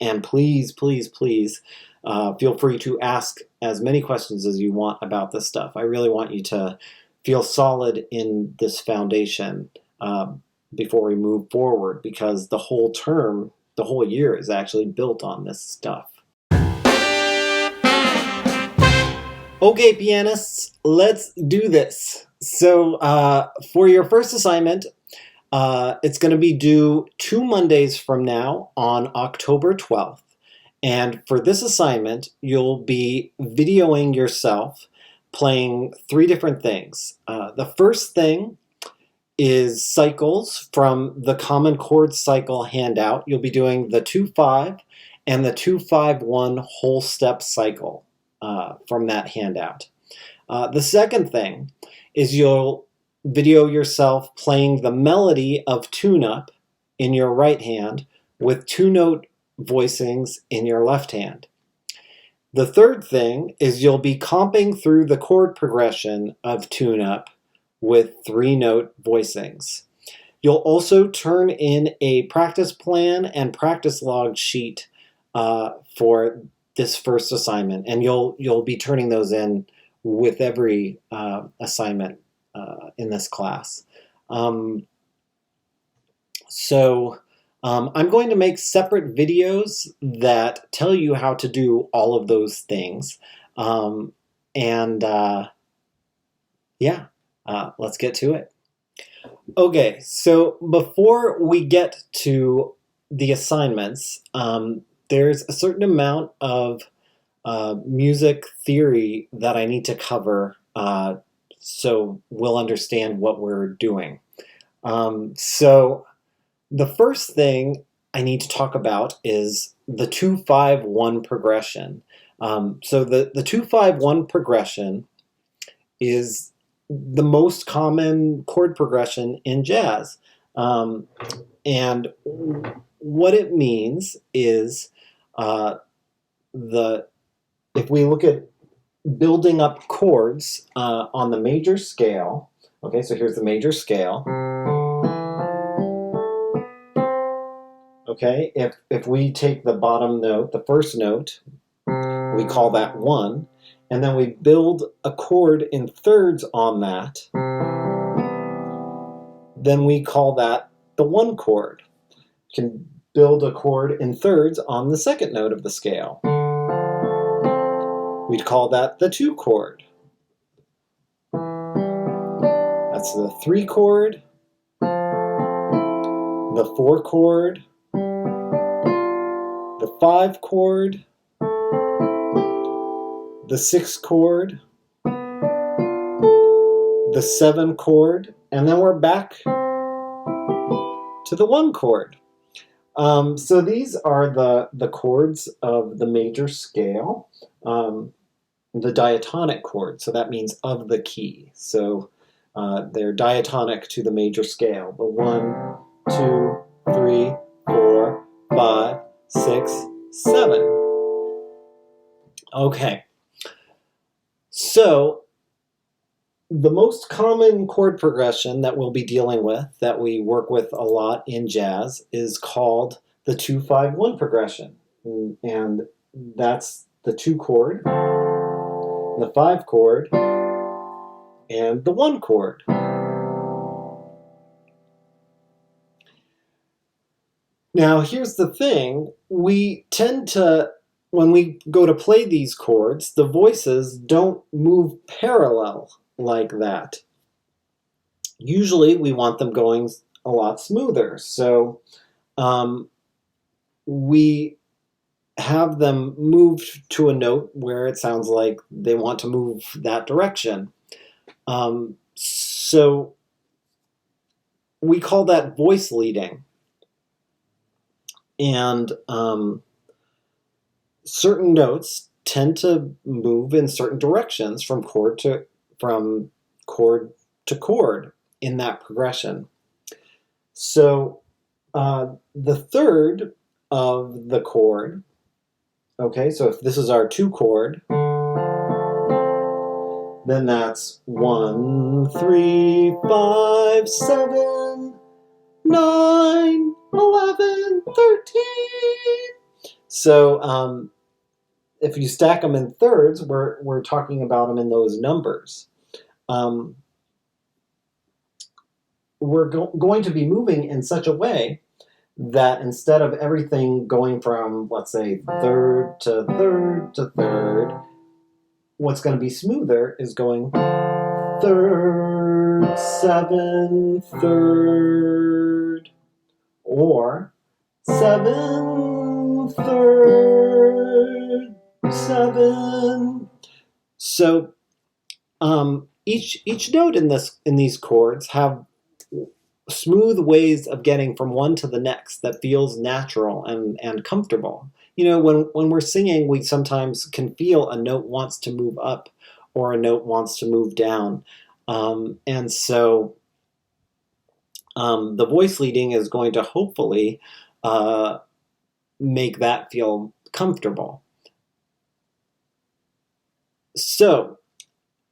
And please, please, please feel free to ask as many questions as you want about this stuff. I really want you to feel solid in this foundation before we move forward, because the whole term, the whole year is actually built on this stuff. Okay, pianists, let's do this. So for your first assignment, it's going to be due 2 Mondays from now on October 12th. And for this assignment, you'll be videoing yourself playing 3 different things. The first thing is cycles from the Common Chord Cycle handout. You'll be doing the 2-5 and the 2-5-1 whole step cycle from that handout. The second thing is you'll video yourself playing the melody of tune-up in your right hand with 2-note voicings in your left hand. The third thing is you'll be comping through the chord progression of tune-up with 3-note voicings. You'll also turn in a practice plan and practice log sheet for this first assignment, and you'll be turning those in with every assignment in this class. I'm going to make separate videos that tell you how to do all of those things. Let's get to it. Okay, so before we get to the assignments, there's a certain amount of music theory that I need to cover so we'll understand what we're doing. So the first thing I need to talk about is the 2-5-1 progression. So the 2-5-1 progression is the most common chord progression in jazz. And what it means is if we look at building up chords on the major scale, okay, so here's the major scale. Okay, if we take the bottom note, the first note, we call that 1, and then we build a chord in thirds on that, then we call that the 1 chord. You can build a chord in thirds on the second note of the scale. We'd call that the 2 chord. That's the 3 chord, the 4 chord, the 5 chord, the 6 chord, the 7 chord, and then we're back to the 1 chord. So these are the chords of the major scale, the diatonic chord, so that means of the key. So they're diatonic to the major scale. The 1, 2, 3, 4, 5, 6, 7. Okay. So the most common chord progression that we'll be dealing with, that we work with a lot in jazz, is called the 2-5-1 progression. And that's the 2 chord, the 5 chord, and the 1 chord. Now here's the thing, we tend to, when we go to play these chords, the voices don't move parallel like that. Usually we want them going a lot smoother, so we have them moved to a note where it sounds like they want to move that direction. So we call that voice leading. And certain notes tend to move in certain directions from chord to chord in that progression. So the third of the chord, okay, so if this is our 2 chord, then that's 1, 3, 5, 7, 9, 11, 13. So if you stack them in thirds, we're talking about them in those numbers. We're going to be moving in such a way that instead of everything going from, let's say, third to third to third, what's going to be smoother is going third, seven, third, or seven, third, seven. So each note in these chords have smooth ways of getting from one to the next that feels natural and comfortable. You know, when we're singing, we sometimes can feel a note wants to move up or a note wants to move down. And so the voice leading is going to hopefully make that feel comfortable. So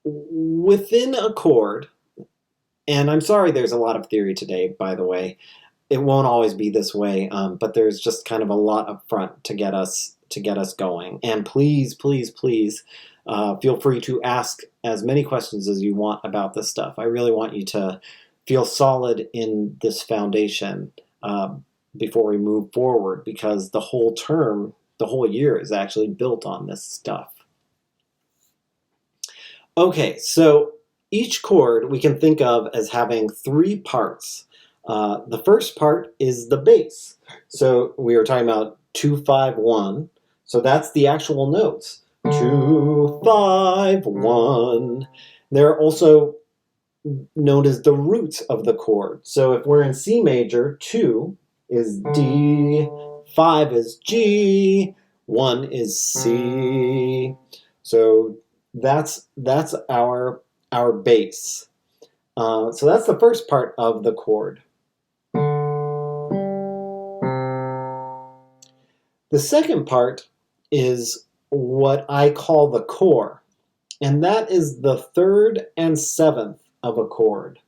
within a chord, and I'm sorry there's a lot of theory today, by the way. It won't always be this way, but there's just kind of a lot up front to get us going. And please, please, please feel free to ask as many questions as you want about this stuff. I really want you to feel solid in this foundation before we move forward, because the whole term, the whole year is actually built on this stuff. Okay, so each chord we can think of as having three parts. The first part is the bass. So we were talking about 2, 5, 1. So that's the actual notes. 2, 5, 1. They're also known as the roots of the chord. So if we're in C major, 2 is D, 5 is G, 1 is C. So that's our bass. So that's the first part of the chord. The second part is what I call the core, and that is the third and seventh of a chord.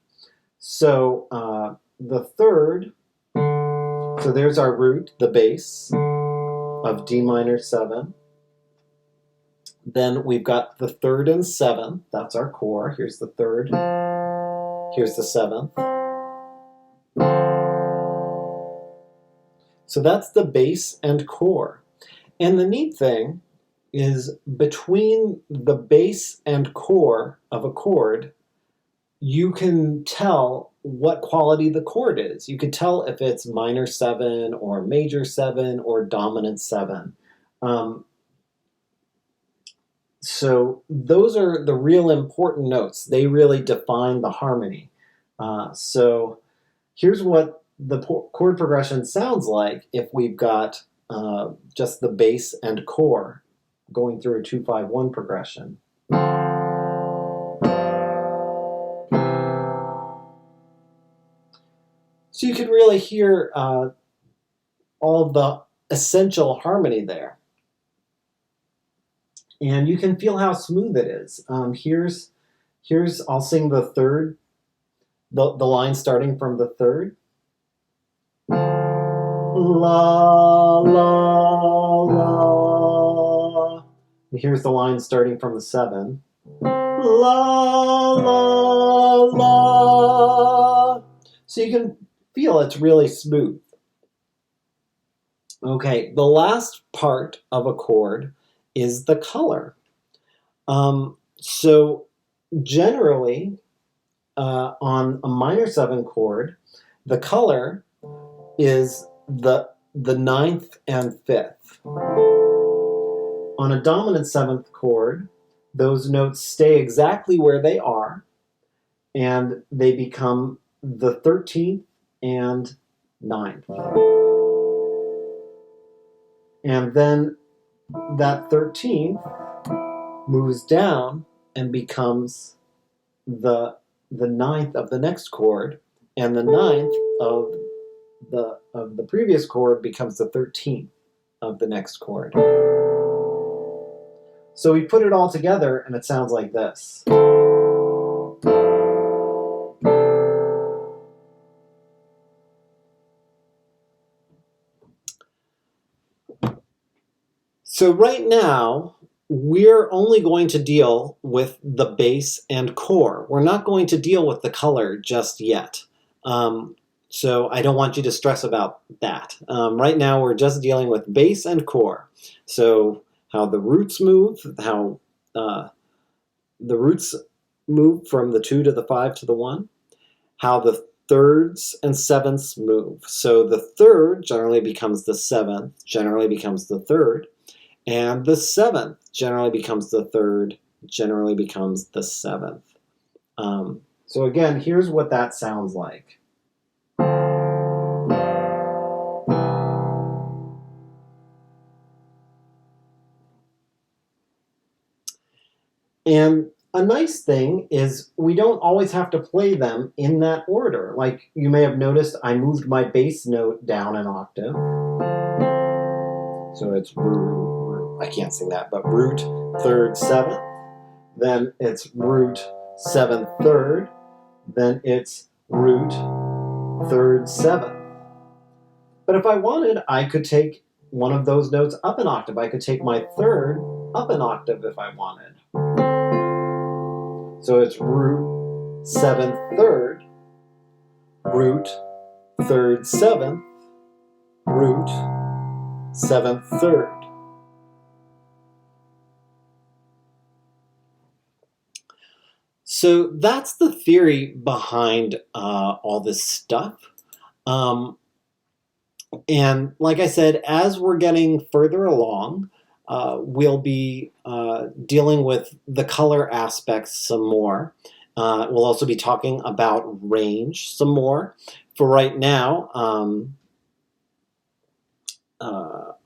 So the third, so there's our root, the bass of D minor 7. Then we've got the third and seventh, that's our core. Here's the third, here's the seventh. So that's the bass and core. And the neat thing is between the bass and core of a chord, you can tell what quality the chord is. You can tell if it's minor 7 or major 7 or dominant 7. So those are the real important notes. They really define the harmony. So here's what the chord progression sounds like if we've got just the bass and core going through a 2-5-1 progression. So you can really hear all of the essential harmony there. And you can feel how smooth it is. Here's I'll sing the third, the line starting from the third. La, la, la. And here's the line starting from the 7. La, la, la. So you can feel it's really smooth. Okay, the last part of a chord is the color. So generally, on a minor 7 chord, the color is the 9th and 5th. On a dominant 7th chord, those notes stay exactly where they are, and they become the 13th and 9th. And then that 13th moves down and becomes the 9th of the next chord, and the 9th of the previous chord becomes the 13th of the next chord. So we put it all together and it sounds like this. So right now, we're only going to deal with the bass and core. We're not going to deal with the color just yet. So I don't want you to stress about that. Right now, we're just dealing with bass and core. So how the roots move, how the roots move from the 2 to the 5 to the 1, how the thirds and sevenths move. So the third generally becomes the seventh, generally becomes the third, and the seventh generally becomes the third, generally becomes the seventh. So again, here's what that sounds like. And a nice thing is we don't always have to play them in that order. Like you may have noticed I moved my bass note down an octave. So it's root, I can't sing that, but root, third, seventh. Then it's root, seventh, third. Then it's root, third, seventh. But if I wanted, I could take one of those notes up an octave. I could take my third up an octave if I wanted. So it's root, seventh, third, root, third, seventh, root, seventh, third. So that's the theory behind all this stuff. And like I said, as we're getting further along, we'll be dealing with the color aspects some more. We'll also be talking about range some more. For right now,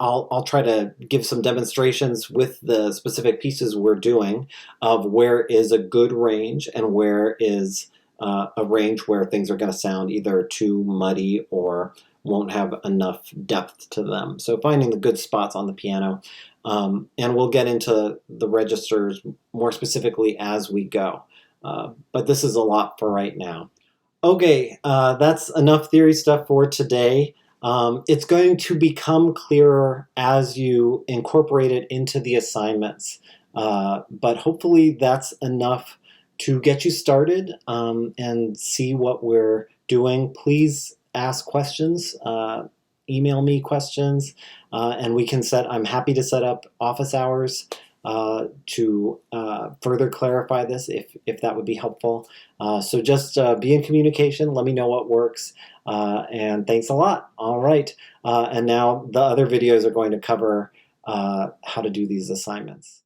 I'll try to give some demonstrations with the specific pieces we're doing of where is a good range and where is a range where things are going to sound either too muddy or won't have enough depth to them. So finding the good spots on the piano. And we'll get into the registers more specifically as we go. But this is a lot for right now. Okay, that's enough theory stuff for today. It's going to become clearer as you incorporate it into the assignments. But hopefully that's enough to get you started and see what we're doing. Please ask questions, email me questions, and I'm happy to set up office hours to further clarify this if that would be helpful. So just be in communication, let me know what works, and thanks a lot. All right, and now the other videos are going to cover how to do these assignments.